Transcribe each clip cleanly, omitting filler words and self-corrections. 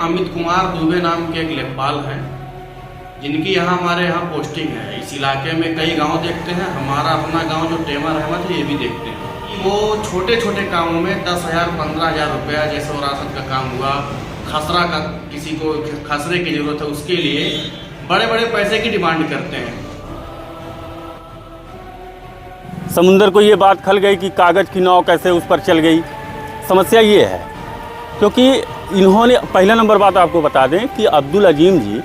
अमित कुमार दुबे नाम के एक लेखपाल हैं, जिनकी हमारे यहाँ पोस्टिंग है। इस इलाके में कई गांव देखते हैं, हमारा अपना गांव जो टेमर रहमत है ये भी देखते हैं। वो छोटे छोटे कामों में 10,000 15,000 रुपया, जैसे वरासत का काम हुआ, खसरा का किसी को खसरे की जरूरत है उसके लिए बड़े बड़े पैसे की डिमांड करते हैं। समुंदर को ये बात खल गई कि कागज़ की नाव कैसे उस पर चल गई। समस्या ये है क्योंकि इन्होंने, पहला नंबर बात आपको बता दें कि अब्दुल अजीम जी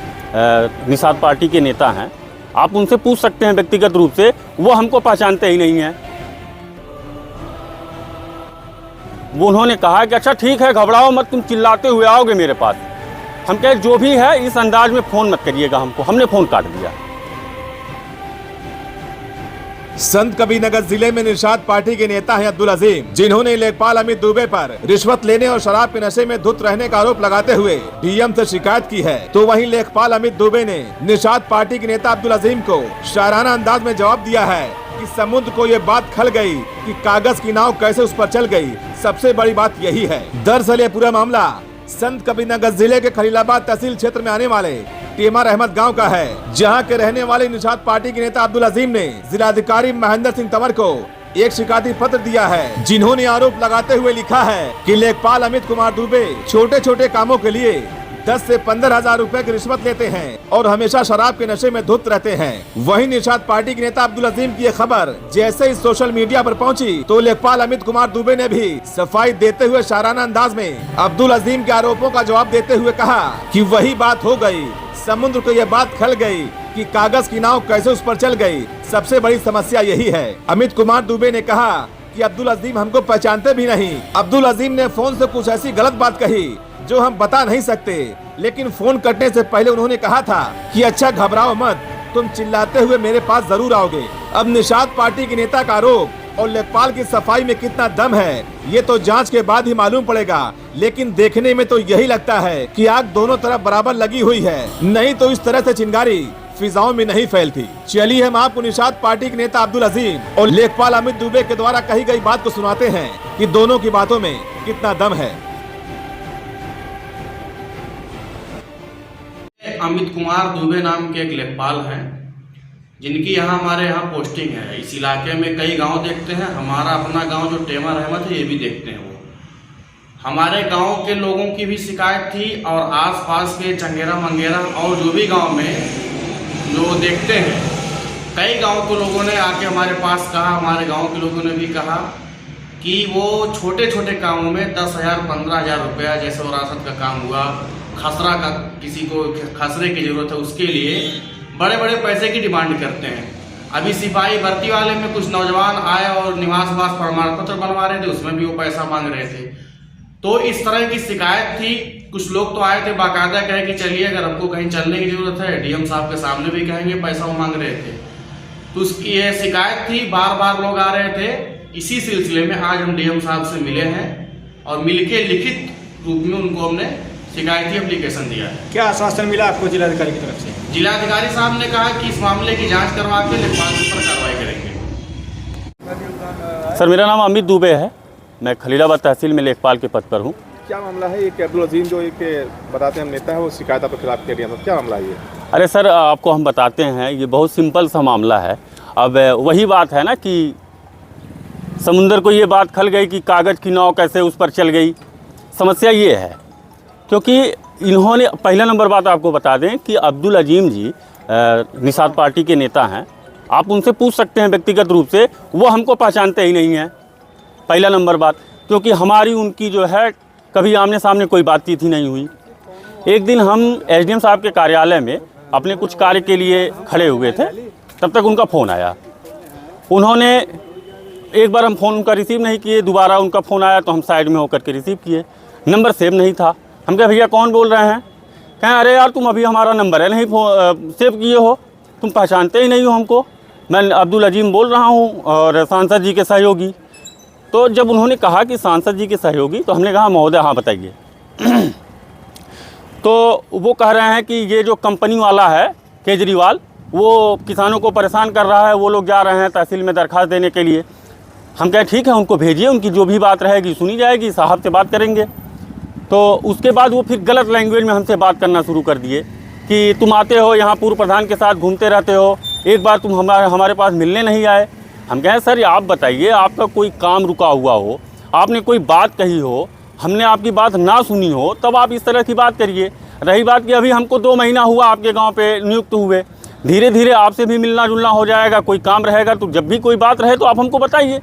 निषाद पार्टी के नेता हैं। आप उनसे पूछ सकते हैं व्यक्तिगत रूप से, वो हमको पहचानते ही नहीं हैं। वो उन्होंने कहा कि अच्छा ठीक है, घबराओ मत, तुम चिल्लाते हुए आओगे मेरे पास। हम कहे जो भी है इस अंदाज में फ़ोन मत करिएगा हमको। हमने फ़ोन काट दिया। संत कबीरनगर जिले में निषाद पार्टी के नेता हैं अब्दुल अजीम, जिन्होंने लेखपाल अमित दुबे पर रिश्वत लेने और शराब के नशे में धुत रहने का आरोप लगाते हुए डीएम से शिकायत की है। तो वहीं लेखपाल अमित दुबे ने निषाद पार्टी के नेता अब्दुल अजीम को शाराना अंदाज में जवाब दिया है कि समुद्र को ये बात खल गई कि कागज की नाव कैसे उस पर चल गई। सबसे बड़ी बात यही है। दरअसल ये पूरा मामला संत कबीरनगर जिले के खलीलाबाद तहसील क्षेत्र में आने वाले टेमर अहमद गांव का है, जहां के रहने वाले निषाद पार्टी के नेता अब्दुल अजीम ने जिलाधिकारी महेंद्र सिंह तंवर को एक शिकायती पत्र दिया है, जिन्होंने आरोप लगाते हुए लिखा है कि लेखपाल अमित कुमार दुबे छोटे छोटे कामों के लिए 10 से 15,000 रुपए की रिश्वत लेते हैं और हमेशा शराब के नशे में धुत रहते हैं। वहीं निषाद पार्टी के नेता अब्दुल अजीम की ये खबर जैसे ही सोशल मीडिया पर पहुंची तो लेखपाल अमित कुमार दुबे ने भी सफाई देते हुए शाराना अंदाज में अब्दुल अजीम के आरोपों का जवाब देते हुए कहा कि वही बात हो गई, समुद्र को ये बात खल गई कि कागज की नाव कैसे उस पर चल गई। सबसे बड़ी समस्या यही है। अमित कुमार दुबे ने कहा कि अब्दुल अजीम हमको पहचानते भी नहीं। अब्दुल अजीम ने फोन से कुछ ऐसी गलत बात कही जो हम बता नहीं सकते, लेकिन फोन कटने से पहले उन्होंने कहा था कि अच्छा घबराओ मत, तुम चिल्लाते हुए मेरे पास जरूर आओगे। अब निषाद पार्टी के नेता का आरोप और लेखपाल की सफाई में कितना दम है ये तो जांच के बाद ही मालूम पड़ेगा, लेकिन देखने में तो यही लगता है कि आग दोनों तरफ बराबर लगी हुई है, नहीं तो इस तरह से चिंगारी फिजाओं में नहीं फैलती। चलिए हम आपको निषाद पार्टी के नेता अब्दुल अजीम और लेखपाल अमित दुबे के द्वारा कही गई बात को सुनाते हैं कि दोनों की बातों में कितना दम है। अमित कुमार दुबे नाम के एक लेखपाल हैं, जिनकी हमारे यहाँ पोस्टिंग है। इस इलाके में कई गांव देखते हैं, हमारा अपना गांव जो टेमर रहमत है ये भी देखते हैं। वो हमारे गांव के लोगों की भी शिकायत थी और आसपास के चंगेरा मंगेरा और जो भी गांव में जो देखते हैं, कई गांव के लोगों ने आके हमारे पास कहा, हमारे गांव के लोगों ने भी कहा कि वो छोटे छोटे कामों में 10,000 15,000 रुपया, जैसे वरासत का काम हुआ, खसरा का किसी को खसरे की जरूरत है उसके लिए बड़े बड़े पैसे की डिमांड करते हैं। अभी सिपाही भर्ती वाले में कुछ नौजवान आए और निवास प्रमाण पत्र बनवा रहे थे, उसमें भी वो पैसा मांग रहे थे। तो इस तरह की शिकायत थी। कुछ लोग तो आए थे बाकायदा कहे कि चलिए अगर हमको कहीं चलने की जरूरत है, डीएम साहब के सामने भी कहेंगे, पैसा वो मांग रहे थे। तो उसकी ये शिकायत थी, बार बार लोग आ रहे थे। इसी सिलसिले में आज हम डीएम साहब से मिले हैं और मिलके लिखित रूप में उनको हमने शिकायती एप्लीकेशन दिया है। क्या आश्वासन मिला आपको जिलाधिकारी की तरफ से? जिलाधिकारी साहब ने कहा कि इस मामले की जांच करवा के लेखपाल पर कार्रवाई करेंगे। सर मेरा नाम अमित दुबे है, मैं खलीलाबाद तहसील में लेखपाल के पद पर हूँ। क्या मामला है? एक अब्दुल अजीम जो एक बताते हैं नेता है, वो शिकायत आपके खिलाफ कर रही है, क्या मामला है ये? अरे सर आपको हम बताते हैं, ये बहुत सिंपल सा मामला है। अब वही बात है ना कि समुंदर को ये बात खल गई कि कागज़ की नाव कैसे उस पर चल गई। समस्या ये है क्योंकि इन्होंने, पहला नंबर बात आपको बता दें कि अब्दुल अजीम जी निषाद पार्टी के नेता हैं। आप उनसे पूछ सकते हैं व्यक्तिगत रूप से, वो हमको पहचानते ही नहीं हैं। पहला नंबर बात, क्योंकि हमारी उनकी जो है कभी आमने सामने कोई बातचीत ही नहीं हुई। एक दिन हम एसडीएम साहब के कार्यालय में अपने कुछ कार्य के लिए खड़े हुए थे, तब तक उनका फ़ोन आया। उन्होंने एक बार हम फ़ोन उनका रिसीव नहीं किए, दोबारा उनका फ़ोन आया तो हम साइड में होकर के रिसीव किए। नंबर सेव नहीं था। हम कहे भैया कौन बोल रहे हैं? कहें अरे यार तुम अभी हमारा नंबर है नहीं सेव किए हो, तुम पहचानते ही नहीं हो हमको। मैं अब्दुल अजीम बोल रहा हूँ और सांसद जी के सहयोगी। तो जब उन्होंने कहा कि सांसद जी के सहयोगी, तो हमने कहा महोदय हाँ बताइए। तो वो कह रहे हैं कि ये जो कंपनी वाला है केजरीवाल, वो किसानों को परेशान कर रहा है, वो लोग जा रहे हैं तहसील में दरख्वास्त देने के लिए। हम कहे ठीक है उनको भेजिए, उनकी जो भी बात रहेगी सुनी जाएगी, साहब से बात करेंगे। तो उसके बाद वो फिर गलत लैंग्वेज में हमसे बात करना शुरू कर दिए कि तुम आते हो यहाँ पूर्व प्रधान के साथ घूमते रहते हो, एक बार तुम हमारे पास मिलने नहीं आए। हम कहें सर आप बताइए, आपका कोई काम रुका हुआ हो, आपने कोई बात कही हो, हमने आपकी बात ना सुनी हो, तब आप इस तरह की बात करिए। रही बात कि अभी हमको 2 महीना हुआ आपके गांव पे नियुक्त हुए, धीरे धीरे आपसे भी मिलना जुलना हो जाएगा, कोई काम रहेगा तो जब भी कोई बात रहे तो आप हमको बताइए।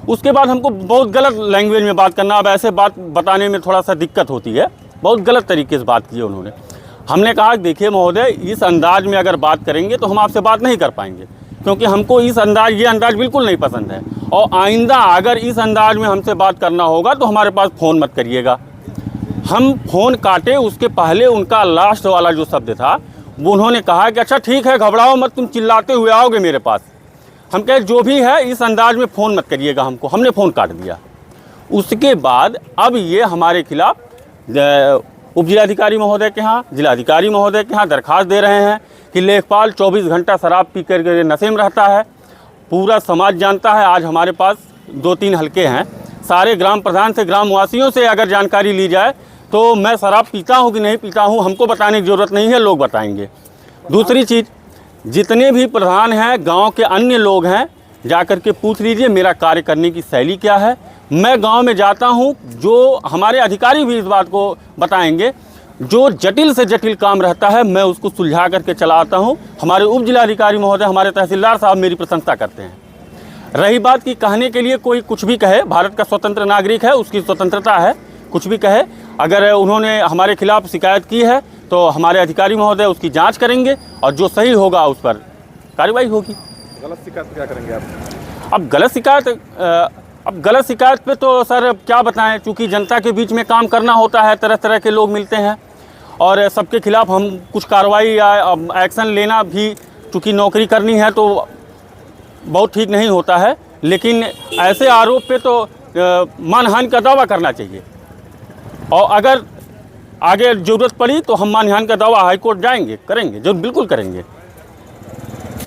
उसके बाद हमको बहुत गलत लैंग्वेज में बात करना, अब ऐसे बात बताने में थोड़ा सा दिक्कत होती है, बहुत गलत तरीके से बात की उन्होंने। हमने कहा देखिए महोदय, इस अंदाज में अगर बात करेंगे तो हम आपसे बात नहीं कर पाएंगे, क्योंकि हमको ये अंदाज बिल्कुल नहीं पसंद है, और आइंदा अगर इस अंदाज में हमसे बात करना होगा तो हमारे पास फ़ोन मत करिएगा। हम फ़ोन काटे, उसके पहले उनका लास्ट वाला जो शब्द था वो उन्होंने कहा कि अच्छा ठीक है, घबराओ मत, तुम चिल्लाते हुए आओगे मेरे पास। हम कहे जो भी है इस अंदाज में फ़ोन मत करिएगा हमको। हमने फ़ोन काट दिया। उसके बाद अब ये हमारे खिलाफ़ उप जिलाधिकारी महोदय के यहाँ, जिलाधिकारी महोदय के यहाँ दरख्वास्त दे रहे हैं कि लेखपाल 24 घंटा शराब पी कर नशे में रहता है। पूरा समाज जानता है। आज हमारे पास 2-3 हलके हैं, सारे ग्राम प्रधान से, ग्रामवासियों से अगर जानकारी ली जाए तो मैं शराब पीता हूँ कि नहीं पीता हूँ हमको बताने की ज़रूरत नहीं है, लोग बताएंगे। दूसरी चीज़, जितने भी प्रधान हैं, गांव के अन्य लोग हैं, जाकर के पूछ लीजिए मेरा कार्य करने की शैली क्या है। मैं गांव में जाता हूं, जो हमारे अधिकारी भी इस बात को बताएंगे, जो जटिल से जटिल काम रहता है मैं उसको सुलझा करके चला आता हूं। हमारे उप जिलाधिकारी महोदय, हमारे तहसीलदार साहब मेरी प्रशंसा करते हैं। रही बात कि कहने के लिए कोई कुछ भी कहे, भारत का स्वतंत्र नागरिक है, उसकी स्वतंत्रता है, कुछ भी कहे। अगर उन्होंने हमारे खिलाफ़ शिकायत की है तो हमारे अधिकारी महोदय उसकी जांच करेंगे और जो सही होगा उस पर कार्रवाई होगी। गलत शिकायत क्या करेंगे आप? अब गलत शिकायत पे तो सर क्या बताएं, चूँकि जनता के बीच में काम करना होता है, तरह तरह के लोग मिलते हैं और सबके खिलाफ़ हम कुछ कार्रवाई या एक्शन लेना भी, चूँकि नौकरी करनी है तो बहुत ठीक नहीं होता है। लेकिन ऐसे आरोप पे तो मानहानि का दावा करना चाहिए, और अगर आगे ज़रूरत पड़ी तो हम मानहानि का दावा हाईकोर्ट जाएंगे, करेंगे, जो बिल्कुल करेंगे।